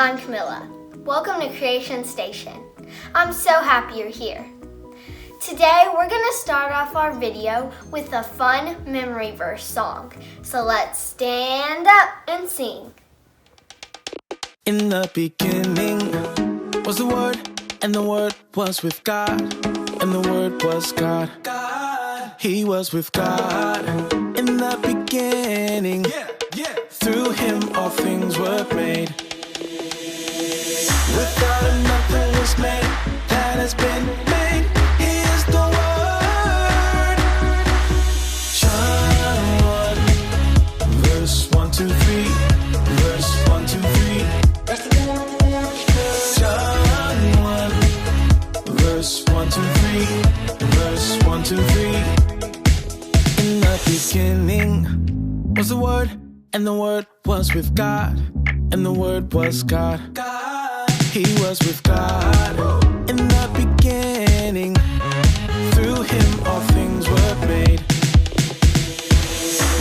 I'm Camilla. Welcome to Creation Station. I'm so happy you're here. Today we're going to start off our video with a fun memory verse song. So let's stand up and sing. In the beginning was the Word, and the Word was with God, and the Word was God. He was with God in the beginning. Through Him all things were made. Without Him nothing was made that has been made. He is the Word. John 1, verse 1, 2, 3. Verse 1, 2, 3. John 1, verse 1, 2, 3. Verse 1, 2, 3. In the beginning was the Word, and the Word was with God, and the Word was God. He was with God in the beginning. Through Him all things were made.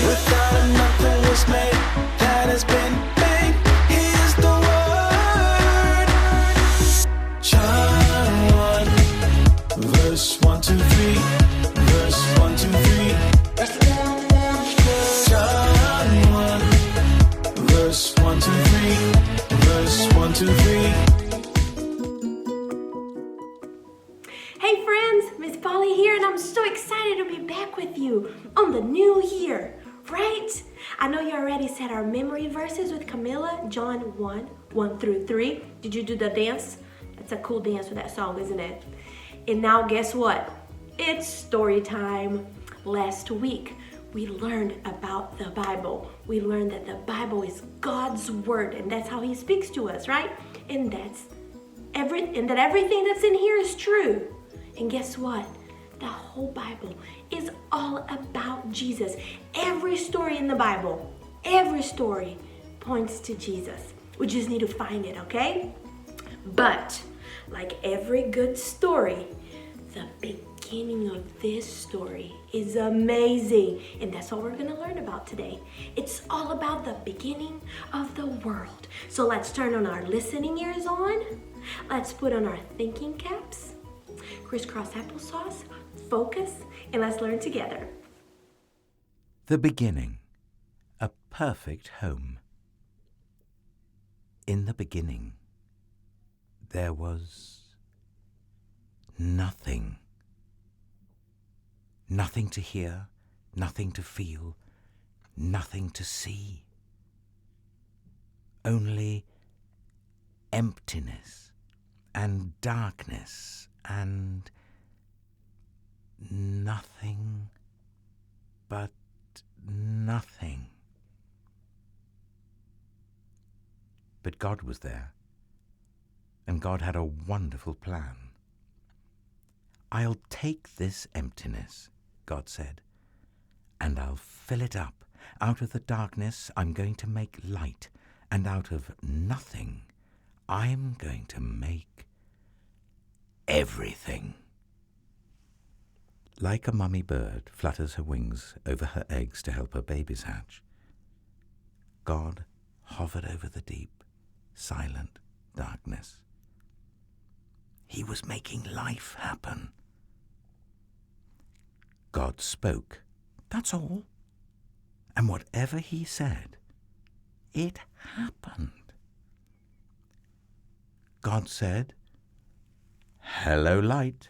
Without Him nothing was made that has been made. He is the Word. John 1, verse 1, 2, 3. Verse 1, 2, 3. John 1, verse 1, 2, 3. Verse 1, 2, 3. Hey friends, Miss Polly here, and I'm so excited to be back with you on the new year, right? I know you already said our memory verses with Camilla, John 1, 1 through 3. Did you do the dance? That's a cool dance with that song, isn't it? And now guess what? It's story time. Last week, we learned about the Bible. We learned that the Bible is God's word, and that's how He speaks to us, right? And that everything that's in here is true. And guess what? The whole Bible is all about Jesus. Every story in the Bible, every story points to Jesus. We just need to find it, okay? But like every good story, the beginning of this story is amazing. And that's what we're going to learn about today. It's all about the beginning of the world. So let's turn on our listening ears on. Let's put on our thinking caps. Crisscross applesauce, focus, and let's learn together. The beginning, a perfect home. In the beginning, there was nothing. Nothing to hear, nothing to feel, nothing to see. Only emptiness and darkness and nothing but nothing. But God was there, and God had a wonderful plan. I'll take this emptiness, God said, and I'll fill it up. Out of the darkness, I'm going to make light, and out of nothing, I'm going to make everything. Like a mummy bird flutters her wings over her eggs to help her babies hatch, God hovered over the deep, silent darkness. He was making life happen. God spoke, that's all. And whatever He said, it happened. God said, "Hello, light,"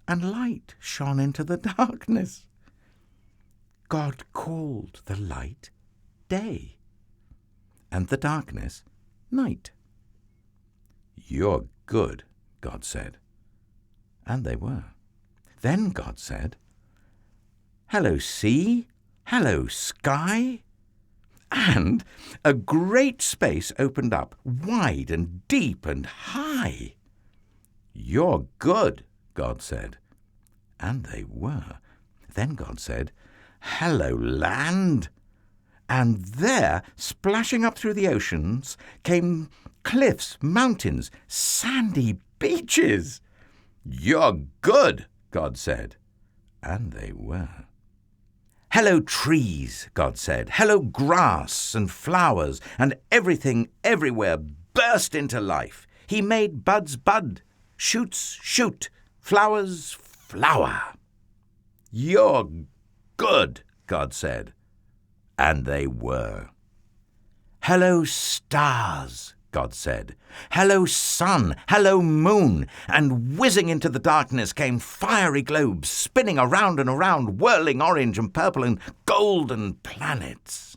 and light shone into the darkness. God called the light day, and the darkness night. "You're good," God said. And they were. Then God said, "Hello, sea. Hello, sky." And a great space opened up, wide and deep and high. "You're good," God said. And they were. Then God said, "Hello, land." And there, splashing up through the oceans, came cliffs, mountains, sandy beaches. "You're good," God said. And they were. "Hello, trees," God said. "Hello, grass and flowers and everything everywhere. burst into life. He made buds bud, shoots shoot, flowers flower. You're good, God said. And they were. Hello, stars, God said. Hello, sun. Hello, moon. And whizzing into the darkness came fiery globes, spinning around and around, whirling orange and purple and golden planets.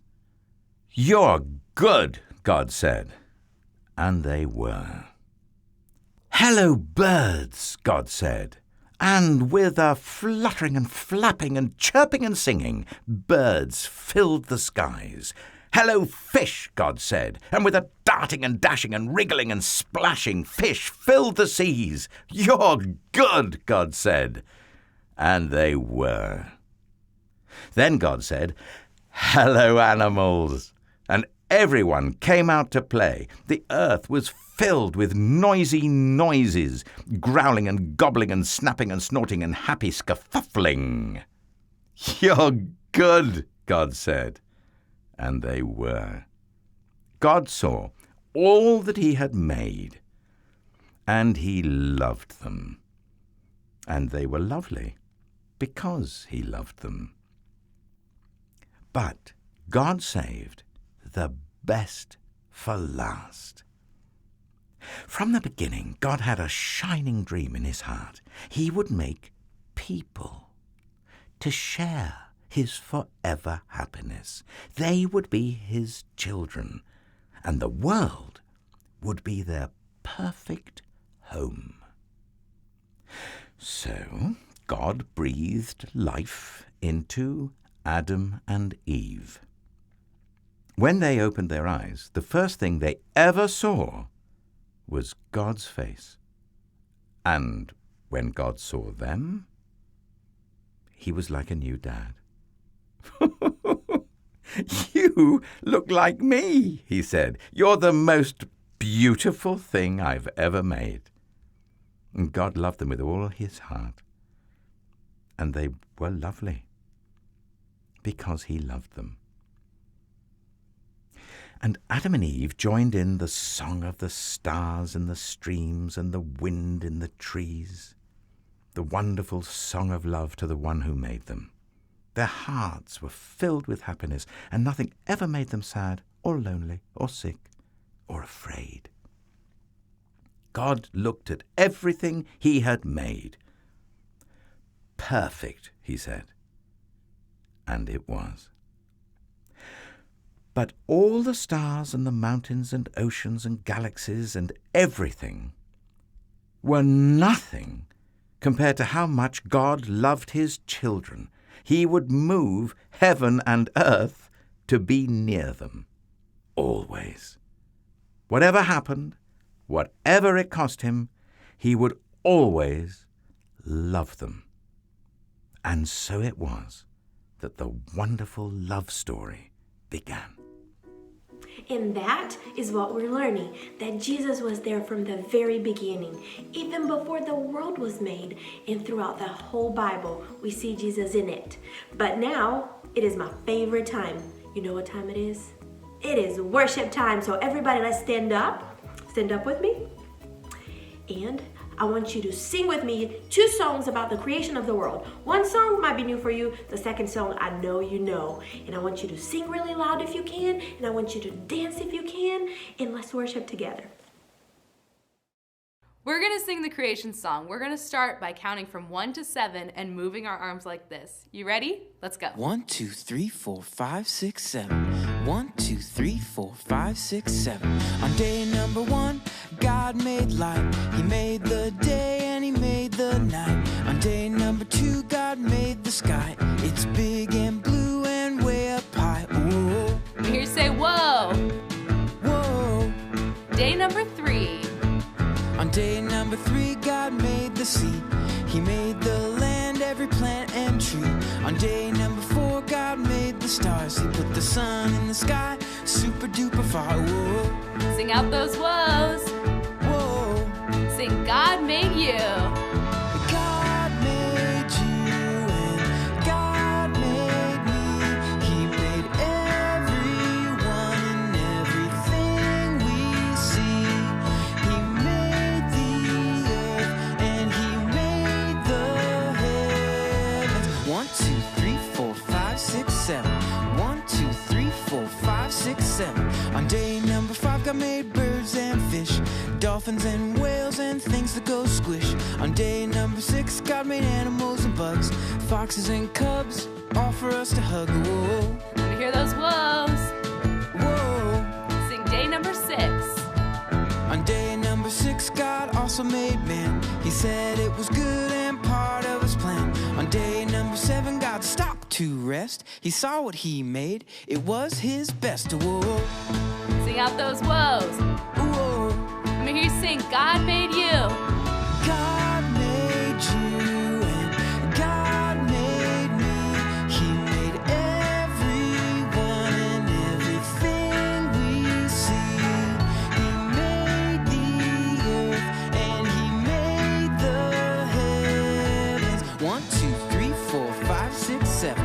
You're good, God said. And they were. Hello, birds, God said. And with a fluttering and flapping and chirping and singing, birds filled the skies. Hello, fish, God said, and with a darting and dashing and wriggling and splashing, fish filled the seas. You're good, God said. And they were. Then God said, hello, animals. And everyone came out to play. The earth was filled with noisy noises, growling and gobbling and snapping and snorting and happy scuffling. You're good, God said. And they were. God saw all that he had made, and he loved them. And they were lovely, because he loved them. But God saved the best for last. From the beginning, God had a shining dream in his heart. He would make people to share his forever happiness. They would be his children, and the world would be their perfect home. So God breathed life into Adam and Eve. When they opened their eyes, the first thing they ever saw was God's face. And when God saw them, he was like a new dad. You look like me, he said. You're the most beautiful thing I've ever made. And God loved them with all his heart. And they were lovely because he loved them. And Adam and Eve joined in the song of the stars and the streams and the wind in the trees, the wonderful song of love to the one who made them. Their hearts were filled with happiness, and nothing ever made them sad or lonely or sick or afraid. God looked at everything he had made. Perfect, he said. And it was. But all the stars and the mountains and oceans and galaxies and everything were nothing compared to how much God loved his children. He would move heaven and earth to be near them, always. Whatever happened, whatever it cost him, he would always love them. And so it was that the wonderful love story began. And that is what we're learning, that Jesus was there from the very beginning, even before the world was made. And throughout the whole Bible, we see Jesus in it. But now, it is my favorite time. You know what time it is? It is worship time. So everybody, let's stand up. Stand up with me. And I want you to sing with me 2 songs about the creation of the world. One song might be new for you. The second song, I know you know. And I want you to sing really loud if you can. And I want you to dance if you can. And let's worship together. We're going to sing the creation song. We're going to start by counting from 1 to 7 and moving our arms like this. You ready? Let's go. 1, 2, 3, 4, 5, 6, 7. 1, 2, 3, 4, 5, 6, 7. On day number 1, God made light. He made the day and he made the night. On day number 2, God made the sky. It's big and blue and way up high. Whoa. I hear you say, whoa. Whoa. Day number 3. On day number 3, God made the sea. He made the land, every plant and tree. On day number 4, God made the stars. He put the sun in the sky, super duper far. Whoa. Sing out those woes. Whoa. Sing, God made you. God made you and God made me. He made everyone and everything we see. 2, 3, 4, 5, 6, 7. 1, 2, 3, 4, 5, 6, 7. On day number 5, God made birds and fish, dolphins and whales and things that go squish. On day number 6, God made animals and bugs, foxes and cubs, all for us to hug. Whoa, Let me hear those woes. whoa. Sing day number 6. On day number 6, God also made man. He said it was good and part of his plan. On day number 7, God stopped to rest. He saw what he made. It was his best. Whoa, Sing out those woes. whoa. Let me hear you sing God made you. God made you and God made me. He made everyone and everything we see. He made the earth and he made the heavens. 1, 2, 3, 4, 5, 6, 7.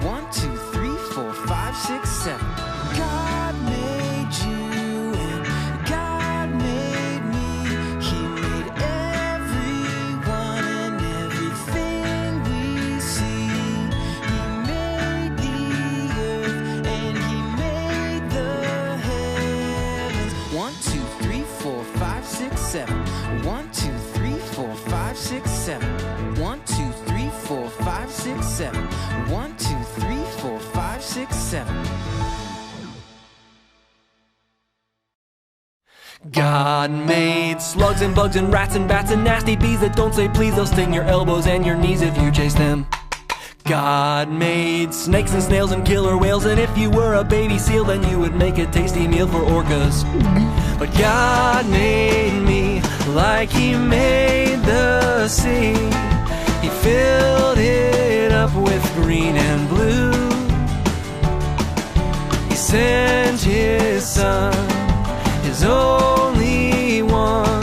1, 2, 3, 4, 5, 6, 7. God made you and God made me. He made everyone and everything we see. He made the earth and he made the heavens. 1, 2, 3, 4, 5, 6, 7. 1, 2, 3, 4, 5, 6, 7. 1, 2, 3, 4, 5, 6, 7. 1, 2, 3, 4, 5, 6, 7. God made slugs and bugs and rats and bats and nasty bees that don't say please. They'll sting your elbows and your knees if you chase them. God made snakes and snails and killer whales, and if you were a baby seal then you would make a tasty meal for orcas. But God made me like he made the sea. He filled it up with green and blue. He sent his son, his only one,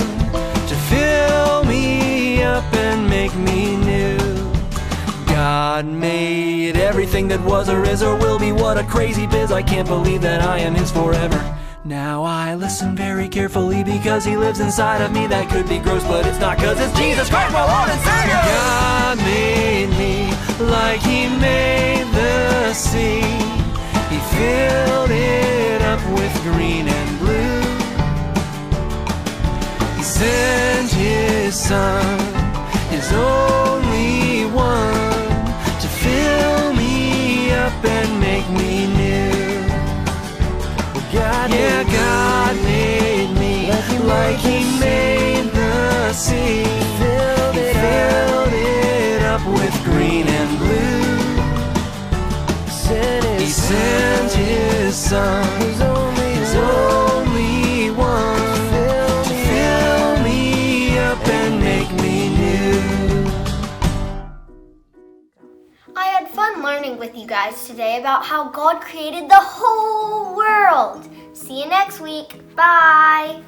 to fill me up and make me new. God made everything that was or is or will be. What a crazy biz, I can't believe that I am his forever. Now I listen very carefully because he lives inside of me. That could be gross, but it's not, cause it's Jesus Christ, my Lord and Savior. God made me like he made the sea. He filled it up with green and blue. He sent his son, his only one, to fill me up and make me new. God made me like he made the sea. He filled it up with green and blue. He sent his son, his only one, to fill me up and make me new. I had fun learning with you guys today about how God created the whole world. See you next week. Bye.